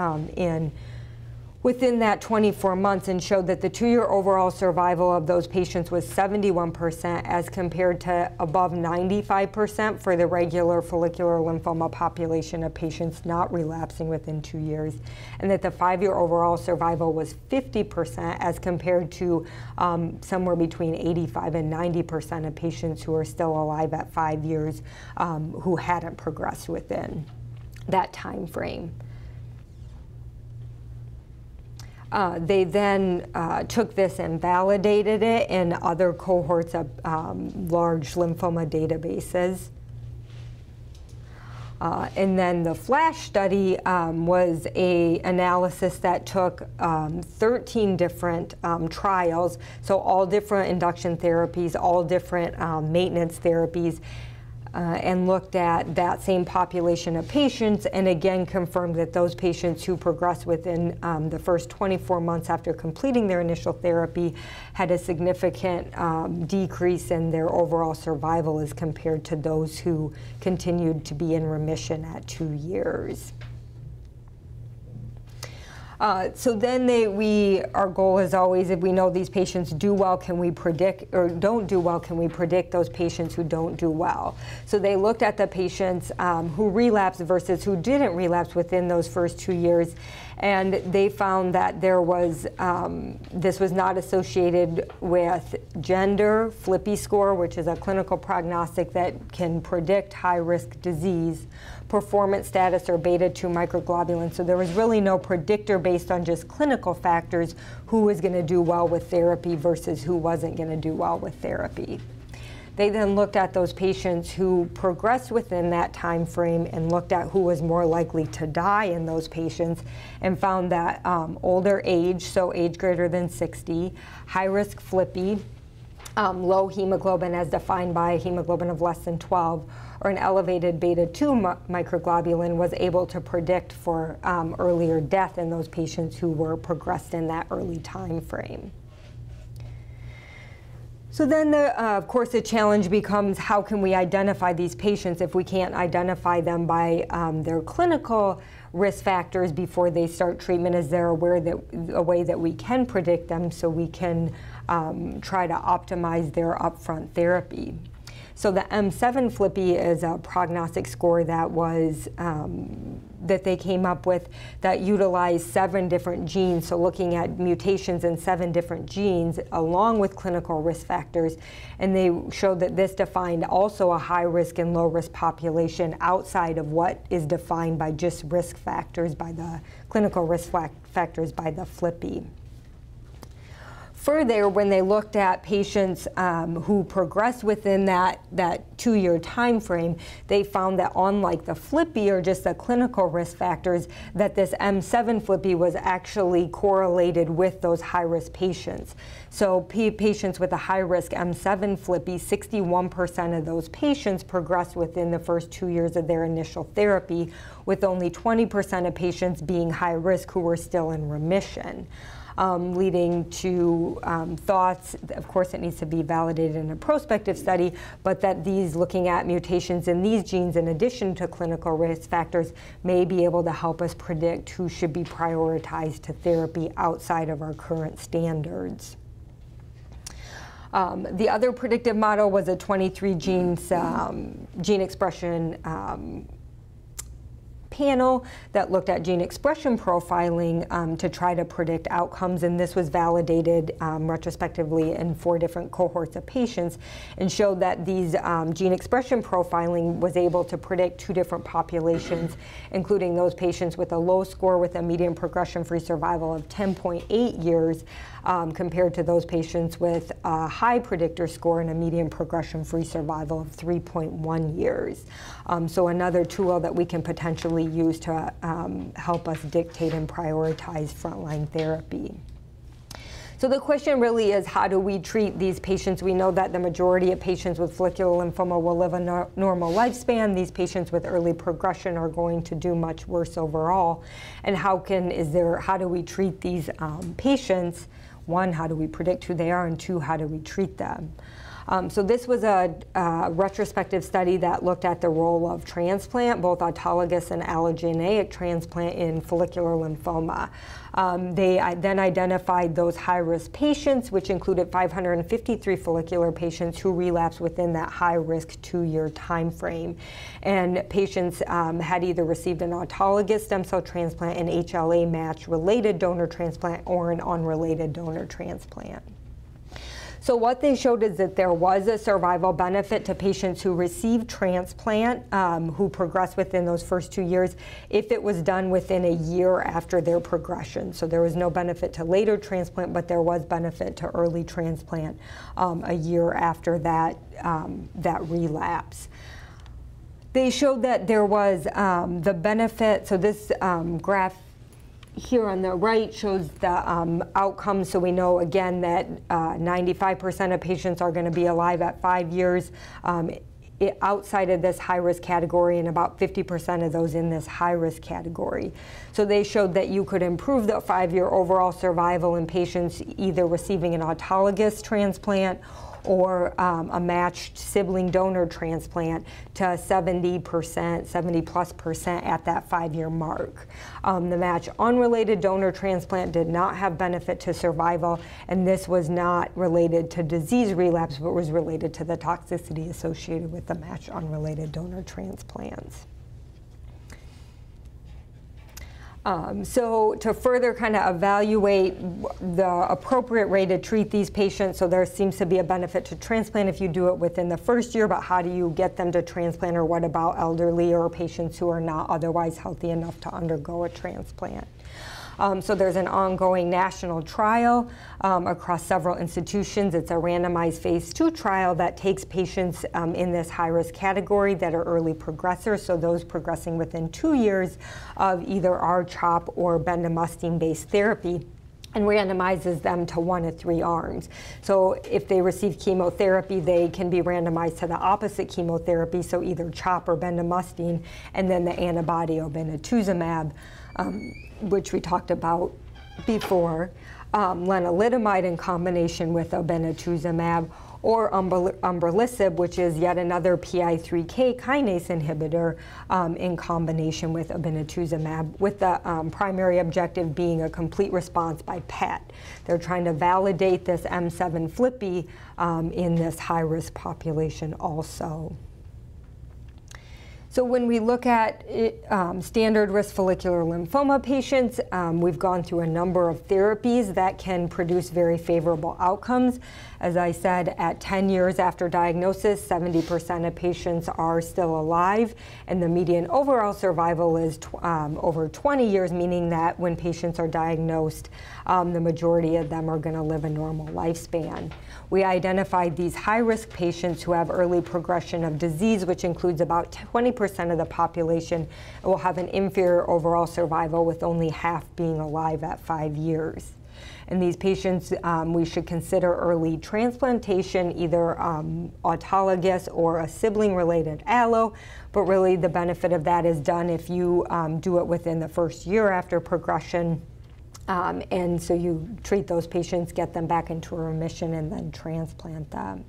within that 24 months and showed that the 2-year overall survival of those patients was 71% as compared to above 95% for the regular follicular lymphoma population of patients not relapsing within 2 years, and that the 5-year overall survival was 50% as compared to somewhere between 85 and 90% of patients who are still alive at 5 years who hadn't progressed within that time frame. They then took this and validated it in other cohorts of large lymphoma databases. And then the FLASH study was an analysis that took 13 different trials, so all different induction therapies, all different maintenance therapies, and looked at that same population of patients, and again confirmed that those patients who progressed within the first 24 months after completing their initial therapy had a significant decrease in their overall survival as compared to those who continued to be in remission at 2 years. So then our goal is always, if we know these patients do well, can we predict, or don't do well, can we predict those patients who don't do well? So they looked at the patients who relapsed versus who didn't relapse within those first 2 years, and they found that there was, this was not associated with gender, FLIPI score, which is a clinical prognostic that can predict high-risk disease, performance status, or beta-2 microglobulin. So there was really no predictor based on just clinical factors who was going to do well with therapy versus who wasn't going to do well with therapy. They then looked at those patients who progressed within that time frame and looked at who was more likely to die in those patients, and found that older age, so age greater than 60, high-risk FLIPI, low hemoglobin as defined by hemoglobin of less than 12, or an elevated beta-2 microglobulin was able to predict for earlier death in those patients who were progressed in that early time frame. So then, of course, the challenge becomes, how can we identify these patients if we can't identify them by their clinical risk factors before they start treatment? Is there a way that we can predict them so we can try to optimize their upfront therapy? So the M7 FLIPI is a prognostic score that was that they came up with that utilized 7 different genes, so looking at mutations in 7 different genes along with clinical risk factors, and they showed that this defined also a high risk and low risk population outside of what is defined by just risk factors, by the clinical risk factors by the FLIPI. Further, when they looked at patients who progressed within that 2-year time frame, they found that unlike the FLIPI or just the clinical risk factors, that this M7 FLIPI was actually correlated with those high-risk patients. So patients with a high-risk M7 FLIPI, 61% of those patients progressed within the first 2 years of their initial therapy, with only 20% of patients being high risk who were still in remission. Leading to thoughts, of course it needs to be validated in a prospective study, but that these looking at mutations in these genes in addition to clinical risk factors may be able to help us predict who should be prioritized to therapy outside of our current standards. The other predictive model was a 23 genes gene expression panel that looked at gene expression profiling to try to predict outcomes, and this was validated retrospectively in 4 different cohorts of patients and showed that these gene expression profiling was able to predict 2 different populations, including those patients with a low score with a median progression-free survival of 10.8 years compared to those patients with a high predictor score and a median progression-free survival of 3.1 years. So another tool that we can potentially use to help us dictate and prioritize frontline therapy. So the question really is, how do we treat these patients? We know that the majority of patients with follicular lymphoma will live a normal lifespan. These patients with early progression are going to do much worse overall. And how do we treat these patients? 1, how do we predict who they are? And 2, how do we treat them? So this was a retrospective study that looked at the role of transplant, both autologous and allogeneic transplant in follicular lymphoma. They then identified those high-risk patients, which included 553 follicular patients who relapsed within that high-risk 2-year time frame. And patients had either received an autologous stem cell transplant, an HLA match-related donor transplant, or an unrelated donor transplant. So what they showed is that there was a survival benefit to patients who received transplant, who progressed within those first 2 years, if it was done within a year after their progression. So there was no benefit to later transplant, but there was benefit to early transplant a year after that relapse. They showed that there was the benefit, so this graph here on the right shows the outcomes. So we know again that 95% of patients are going to be alive at 5 years outside of this high-risk category, and about 50% of those in this high-risk category. So they showed that you could improve the 5-year overall survival in patients either receiving an autologous transplant or a matched sibling donor transplant to 70%, 70+% at that 5-year mark. The match unrelated donor transplant did not have benefit to survival, and this was not related to disease relapse, but was related to the toxicity associated with the match unrelated donor transplants. So to further kind of evaluate the appropriate way to treat these patients, so there seems to be a benefit to transplant if you do it within the first year, but how do you get them to transplant, or what about elderly or patients who are not otherwise healthy enough to undergo a transplant? So there's an ongoing national trial across several institutions. It's a randomized phase 2 trial that takes patients in this high-risk category that are early progressors, so those progressing within 2 years of either R-CHOP or bendamustine-based therapy, and randomizes them to 1 of 3 arms. So if they receive chemotherapy, they can be randomized to the opposite chemotherapy, so either CHOP or bendamustine, and then the antibody obinutuzumab, which we talked about before. lenalidomide in combination with obinutuzumab, or umbralisib, which is yet another PI3K kinase inhibitor in combination with obinutuzumab, with the primary objective being a complete response by PET. They're trying to validate this M7 FLIPI in this high-risk population also. So when we look at standard risk follicular lymphoma patients, we've gone through a number of therapies that can produce very favorable outcomes. As I said, at 10 years after diagnosis, 70% of patients are still alive, and the median overall survival is over 20 years, meaning that when patients are diagnosed, the majority of them are going to live a normal lifespan. We identified these high-risk patients who have early progression of disease, which includes about 20% of the population, and will have an inferior overall survival with only half being alive at 5 years. In these patients, we should consider early transplantation, either autologous or a sibling-related allo, but really the benefit of that is done if you do it within the first year after progression. And so you treat those patients, get them back into remission, and then transplant them.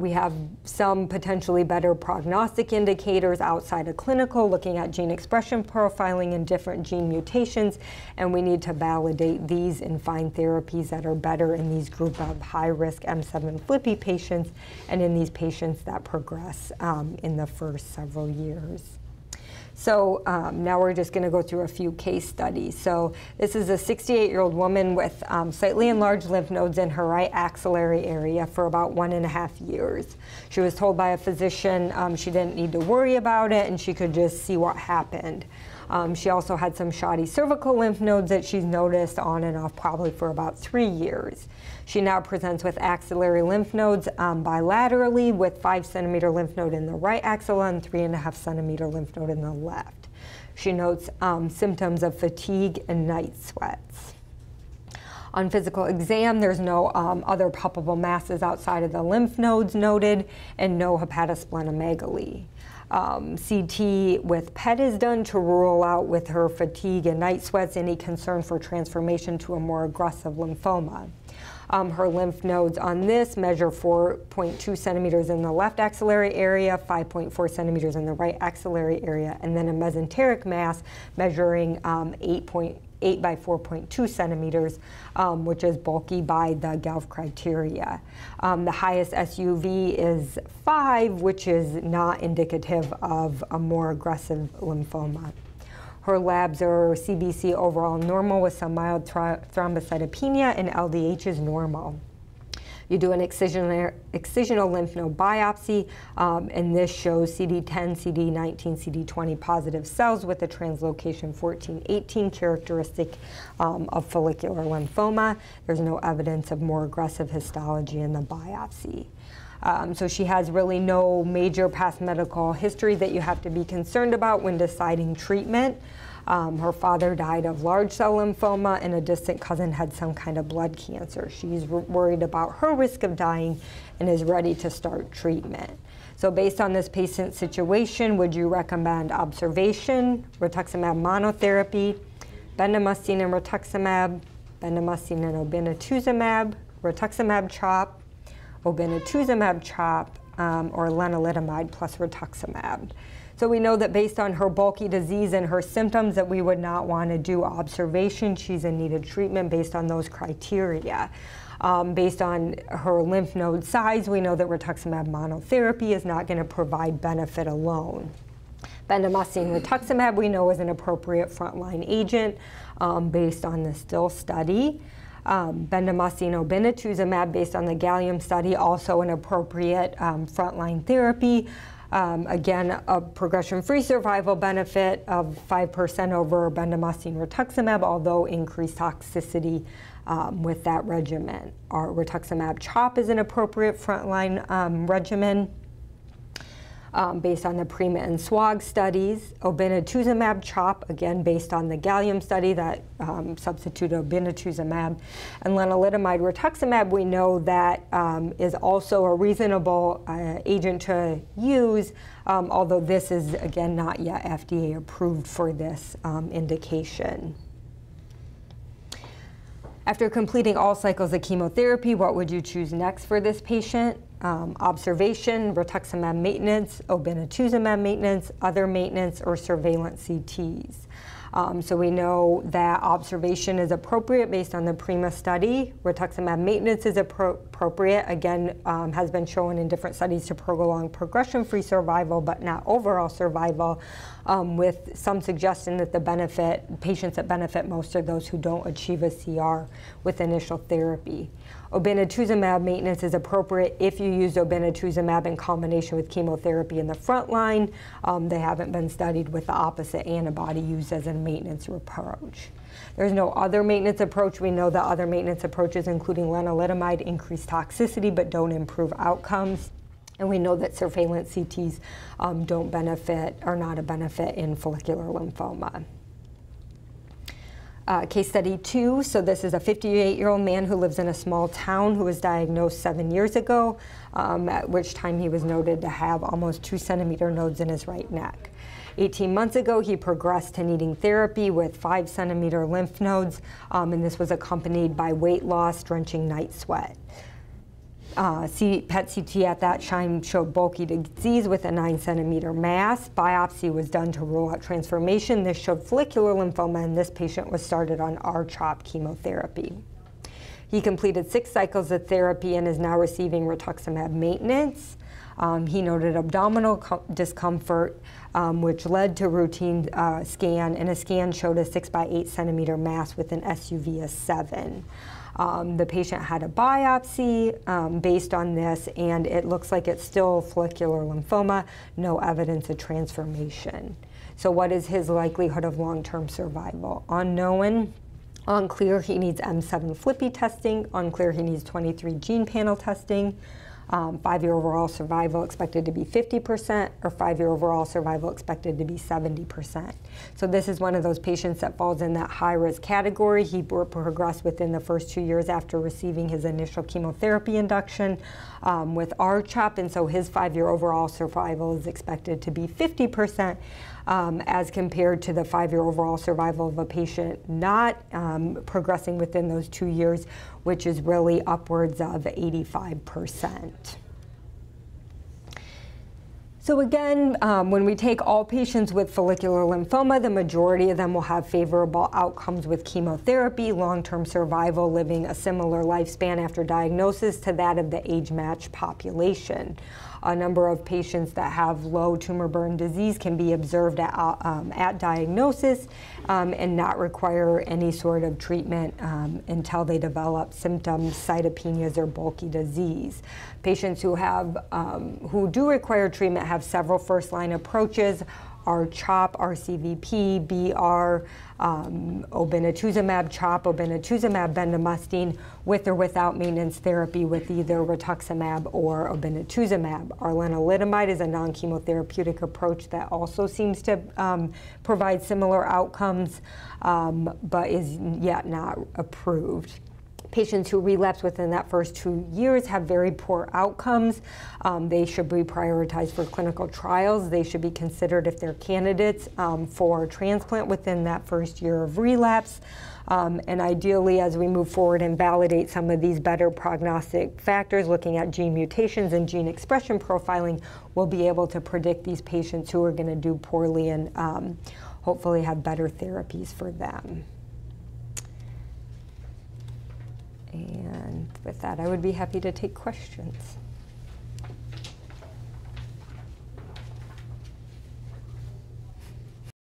We have some potentially better prognostic indicators outside of clinical, looking at gene expression profiling and different gene mutations, and we need to validate these and find therapies that are better in these group of high-risk M7 FLIPI patients and in these patients that progress in the first several years. So now we're just going to go through a few case studies. So this is a 68-year-old woman with slightly enlarged lymph nodes in her right axillary area for about 1.5 years. She was told by a physician she didn't need to worry about it and she could just see what happened. She also had some shoddy cervical lymph nodes that she's noticed on and off probably for about 3 years. She now presents with axillary lymph nodes bilaterally, with 5-centimeter lymph node in the right axilla and 3.5-centimeter lymph node in the left. She notes symptoms of fatigue and night sweats. On physical exam, there's no other palpable masses outside of the lymph nodes noted and no hepatosplenomegaly. CT with PET is done to rule out with her fatigue and night sweats any concern for transformation to a more aggressive lymphoma. Her lymph nodes on this measure 4.2 centimeters in the left axillary area, 5.4 centimeters in the right axillary area, and then a mesenteric mass measuring 8 by 4.2 centimeters, which is bulky by the Gelf criteria. The highest SUV is 5, which is not indicative of a more aggressive lymphoma. Her labs are CBC overall normal with some mild thrombocytopenia, and LDH is normal. You do an excisional lymph node biopsy, and this shows CD10, CD19, CD20 positive cells with a translocation 14-18 characteristic of follicular lymphoma. There's no evidence of more aggressive histology in the biopsy. So she has really no major past medical history that you have to be concerned about when deciding treatment. Her father died of large cell lymphoma and a distant cousin had some kind of blood cancer. She's worried about her risk of dying and is ready to start treatment. So based on this patient situation, would you recommend observation, rituximab monotherapy, bendamustine and rituximab, bendamustine and obinutuzumab, rituximab CHOP, obinutuzumab CHOP, or lenalidomide plus rituximab? So we know that based on her bulky disease and her symptoms that we would not want to do observation. She's in need of treatment based on those criteria. Based on her lymph node size, we know that rituximab monotherapy is not going to provide benefit alone. Bendamustine rituximab we know is an appropriate frontline agent based on the STILL study. Bendamustine obinutuzumab based on the gallium study, also an appropriate frontline therapy. Again, a progression-free survival benefit of 5% over bendamustine rituximab, although increased toxicity with that regimen. Our rituximab CHOP is an appropriate frontline regimen based on the PRIMA and SWOG studies. Obinutuzumab CHOP, again, based on the gallium study that substituted obinutuzumab. And lenalidomide rituximab, we know that is also a reasonable agent to use, although this is, again, not yet FDA approved for this indication. After completing all cycles of chemotherapy, what would you choose next for this patient? Observation, rituximab maintenance, obinutuzumab maintenance, other maintenance, or surveillance CTs. So we know that observation is appropriate based on the PRIMA study. Rituximab maintenance is appropriate, again, has been shown in different studies to prolong progression-free survival, but not overall survival, with some suggestion that the patients that benefit most are those who don't achieve a CR with initial therapy. Obinutuzumab maintenance is appropriate if you use obinutuzumab in combination with chemotherapy in the front line. They haven't been studied with the opposite antibody used as a maintenance approach. There's no other maintenance approach. We know that other maintenance approaches, including lenalidomide, increase toxicity but don't improve outcomes. And we know that surveillance CTs don't benefit, are not a benefit in follicular lymphoma. Case study 2, so this is a 58-year-old man who lives in a small town who was diagnosed 7 years ago, at which time he was noted to have almost 2-centimeter nodes in his right neck. 18 months ago, he progressed to needing therapy with 5-centimeter lymph nodes, and this was accompanied by weight loss, drenching night sweat. PET CT at that time showed bulky disease with a 9-centimeter mass. Biopsy was done to rule out transformation. This showed follicular lymphoma, and this patient was started on R-CHOP chemotherapy. He completed 6 cycles of therapy and is now receiving rituximab maintenance. He noted abdominal discomfort, which led to routine scan, and a scan showed a 6 by 8 centimeter mass with an SUV of 7. The patient had a biopsy based on this, and it looks like it's still follicular lymphoma, no evidence of transformation. So what is his likelihood of long-term survival? Unknown. Unclear, he needs M7 FLIPI testing. Unclear, he needs 23 gene panel testing. 5-year overall survival expected to be 50%, or 5-year overall survival expected to be 70%. So this is one of those patients that falls in that high-risk category. He progressed within the first 2 years after receiving his initial chemotherapy induction with R-CHOP, and so his 5-year overall survival is expected to be 50%, as compared to the 5-year overall survival of a patient not progressing within those 2 years, which is really upwards of 85%. So again, when we take all patients with follicular lymphoma, the majority of them will have favorable outcomes with chemotherapy, long-term survival, living a similar lifespan after diagnosis to that of the age-matched population. A number of patients that have low tumor burden disease can be observed at diagnosis and not require any sort of treatment until they develop symptoms, cytopenias, or bulky disease. Patients who do require treatment have several first-line approaches: R-CHOP, RCVP, BR, obinutuzumab CHOP, obinutuzumab bendamustine, with or without maintenance therapy with either rituximab or obinutuzumab. Our lenalidomide is a non-chemotherapeutic approach that also seems to provide similar outcomes, but is yet not approved. Patients who relapse within that first 2 years have very poor outcomes. They should be prioritized for clinical trials. They should be considered if they're candidates for transplant within that first year of relapse. And ideally, as we move forward and validate some of these better prognostic factors, looking at gene mutations and gene expression profiling, we'll be able to predict these patients who are going to do poorly and hopefully have better therapies for them. And with that, I would be happy to take questions.